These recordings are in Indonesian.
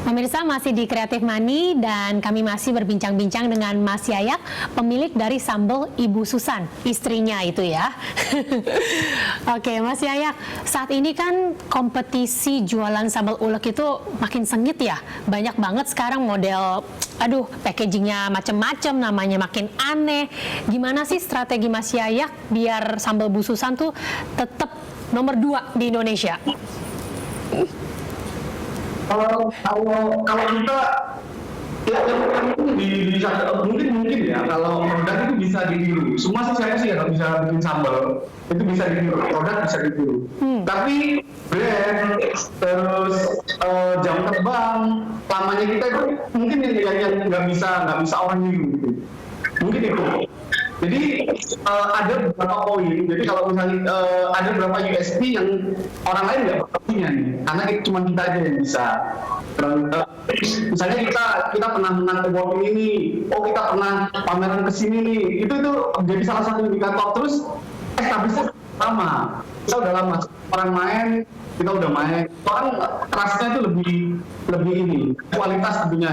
Pemirsa masih di Kreatif Money dan kami masih berbincang-bincang dengan Mas Yayak, pemilik dari sambal Ibu Susan, istrinya itu ya. Oke, Mas Yayak, saat ini kan kompetisi jualan sambal ulek itu makin sengit ya. Banyak banget sekarang model, packagingnya macem-macem, namanya makin aneh. Gimana sih strategi Mas Yayak biar sambal Bu Susan tuh tetap nomor 2 di Indonesia? Kalau kita ya mungkin ya kalau produk itu bisa ditiru. Semua sih saya sih nggak bisa bikin sambal itu bisa ditiru, produk bisa ditiru. Tapi brand terus jam terbang lamanya kita itu mungkin yang nggak bisa orang niru gitu. Mungkin itu. Jadi ada beberapa poin. Jadi kalau misalnya ada beberapa USP yang orang lain nggak punya nih, karena cuma kita aja yang bisa. Misalnya kita pernah menang award ini, kita pernah pameran kesini nih, itu jadi salah satu indikator. Terus established lama, kita udah lama orang main, kita udah main. Orang trustnya itu lebih ini, kualitas tentunya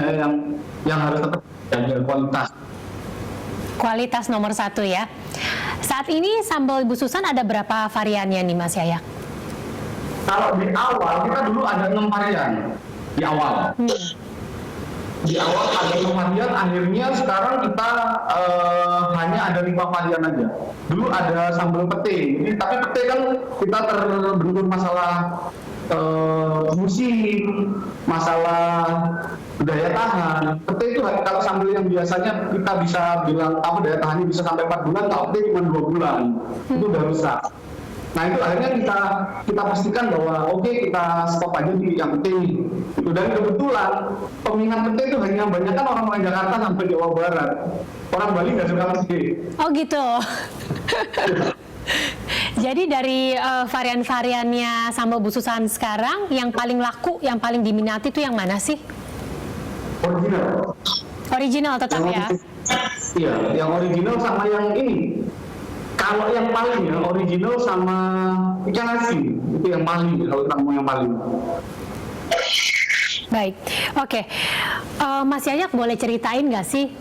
yang harus tetap jaga kualitas. Kualitas nomor 1 ya. Saat ini sambal Ibu Susan ada berapa variannya nih Mas Yayak? Kalau di awal kita dulu ada 6 varian di awal. Di awal ada 6 varian, akhirnya sekarang kita hanya ada 5 varian aja. Dulu ada sambal pete, tapi pete kan kita terbentur masalah musim, masalah daya tahan. Pete itu kalau sambal yang biasanya kita bisa bilang daya tahannya bisa sampai 4 bulan, kalau pete cuma 2 bulan, itu udah rusak. Nah itu akhirnya kita pastikan bahwa kita stop aja di yang pete. Dan kebetulan peminat pete itu hanya banyak kan orang Jakarta sampai Jawa Barat. Orang Bali nggak suka pete. Oh gitu. Jadi dari varian-variannya sambal Bu Susan sekarang, yang paling laku, yang paling diminati itu yang mana sih? Original. Original tetap ya? Iya, yang original sama yang ini. Kalau yang paling ya, original sama ikan asin, itu yang paling, kalau kita mau yang paling. Baik, oke. Mas Yayak boleh ceritain nggak sih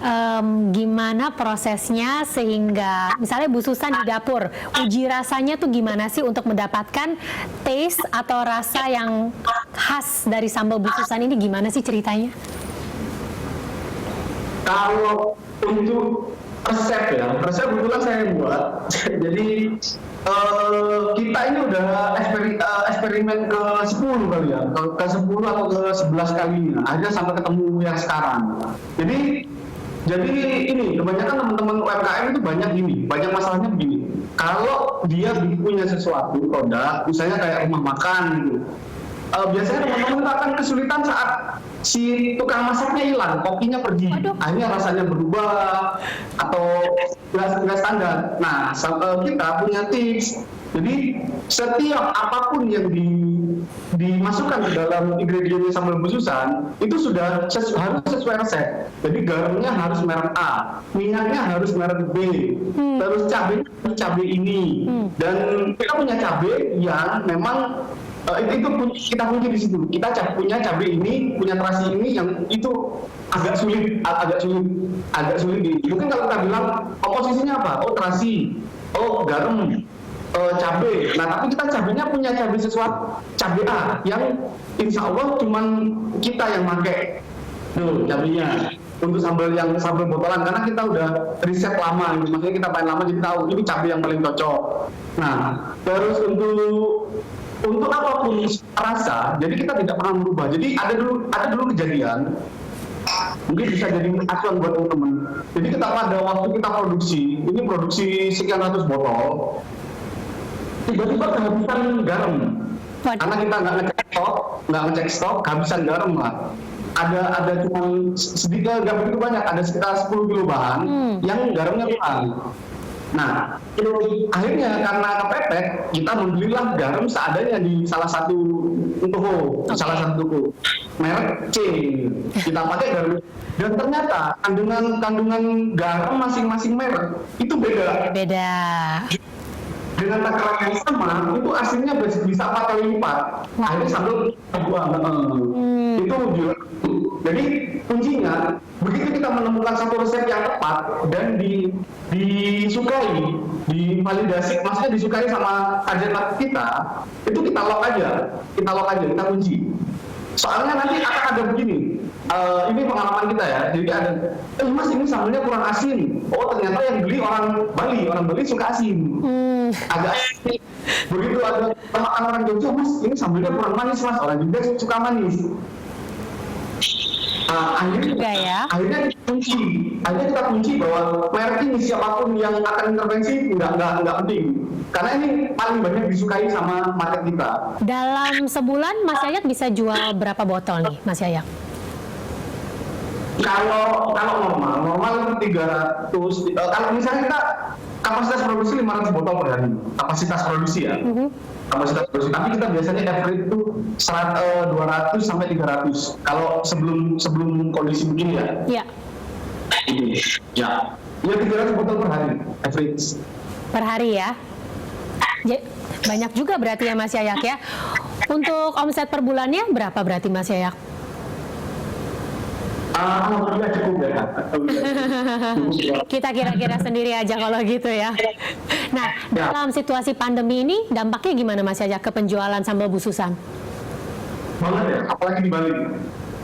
gimana prosesnya sehingga misalnya Bu Susan di dapur, uji rasanya tuh gimana sih untuk mendapatkan taste atau rasa yang khas dari sambal Bu Susan ini, gimana sih ceritanya? Kalau untuk resep kebetulan saya yang buat. Jadi kita ini udah eksperimen ke 10 kali ya, ke 10 atau ke 11 kalinya, akhirnya sampai ketemu yang sekarang. Jadi ini kebanyakan teman-teman UMKM itu banyak masalahnya begini. Kalau dia punya sesuatu produk, misalnya kayak rumah makan gitu, biasanya teman-teman akan kesulitan saat si tukang masaknya hilang, kokinya pergi, akhirnya rasanya berubah atau nggak standar. Nah, kita punya tips. Jadi setiap apapun yang dimasukkan ke dalam ingredient sambal Bu Susan itu sudah harus sesuai resep. Jadi garamnya harus merek A, minyaknya harus merek B, terus cabenya harus cabai ini, dan kita punya cabai yang memang itu kita punya di situ. Kita punya cabai ini, punya terasi ini yang itu agak sulit mungkin kalau kita bilang komposisinya apa? Terasi, garam, cabai. Nah, tapi kita cabainya punya cabai sesuatu, cabai A yang insya Allah cuman kita yang pakai tuh cabainya untuk sambal botolan, karena kita udah riset lama gitu. Maksudnya kita paling lama jadi tahu ini cabai yang paling cocok. Nah, terus untuk apapun rasa, jadi kita tidak pernah merubah. Jadi ada dulu kejadian, mungkin bisa jadi acuan buat teman-teman. Jadi kita pada waktu kita produksi sekian ratus botol, tiba-tiba kehabisan garam. Karena kita nggak ngecek stok, kehabisan garam lah. Ada cuma sedikit, nggak begitu banyak, ada sekitar 10 kilo bahan yang garamnya kurang. Nah, akhirnya karena kepepet, kita membelilah garam seadanya di salah satu toko, merek C. Kita pakai garam, dan ternyata kandungan garam masing-masing merek itu beda. Dengan takaran yang sama, itu aslinya bisa 4 kali lipat. Akhirnya sambal buang. Itu juga. Jadi kuncinya begitu kita menemukan satu resep yang tepat dan disukai, divalidasi, maksudnya disukai sama kajian kita, itu kita lock aja, kita kunci. Soalnya nanti akan ada begini, ini pengalaman kita ya, jadi ada, mas ini sambelnya kurang asin, oh ternyata yang beli orang Bali suka asin, agak asin. Begitu ada makan orang Jogja, mas ini sambelnya kurang manis mas, orang Jogja suka manis. Akhirnya kita kunci bahwa merek ini siapapun yang akan intervensi nggak penting, karena ini paling banyak disukai sama market kita. Dalam sebulan Mas Yayak bisa jual berapa botol nih Mas Yayak? Kalau normal 300. Kalau misalnya kita kapasitas produksi 500 botol per hari, kapasitas produksi ya. Kapasitas produksi. Tapi kita biasanya average itu 200 sampai 300. Kalau sebelum kondisi begini ya. Iya. Ya 300 botol per hari average. Per hari ya. Banyak juga berarti ya Mas Yayak ya. Untuk omset per bulannya berapa berarti Mas Yayak? Alhamdulillah cukup ya. Kita kira-kira sendiri aja kalau gitu ya. Nah, dalam situasi pandemi ini dampaknya gimana Mas Yayak ke penjualan sambal Bu Susan? Banget ya, apalagi di Bali.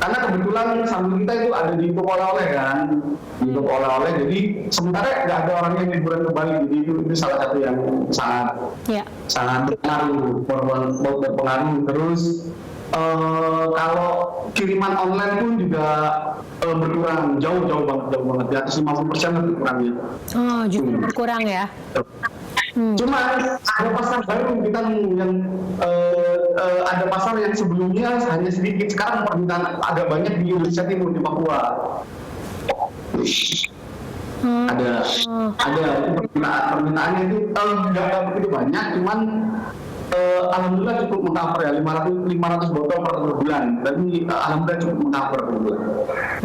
Karena kebetulan sambal kita itu ada di toko oleh-oleh kan, di toko oleh-oleh. Jadi sementara nggak ada orang yang liburan ke Bali, jadi itu salah satu yang sangat berpengaruh. Terus kalau kiriman online pun juga berkurang jauh banget di atas 50% berkurangnya. Oh, justru berkurang ya. Cuma ada pasar baru kita yang ada pasar yang sebelumnya hanya sedikit, sekarang permintaan agak banyak di Indonesia Timur, di Papua. Ada permintaannya itu nggak begitu banyak, cuman alhamdulillah cukup meng-cover ya 500 botol per bulan. Tapi alhamdulillah cukup meng-cover per bulan.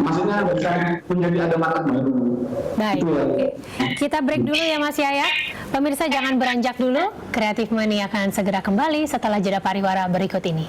Maksudnya bisa menjadi ada market baru. Baik. Ya. Kita break dulu ya Mas Yayak. Pemirsa jangan beranjak dulu. Kreatif Money akan segera kembali setelah jeda pariwara berikut ini.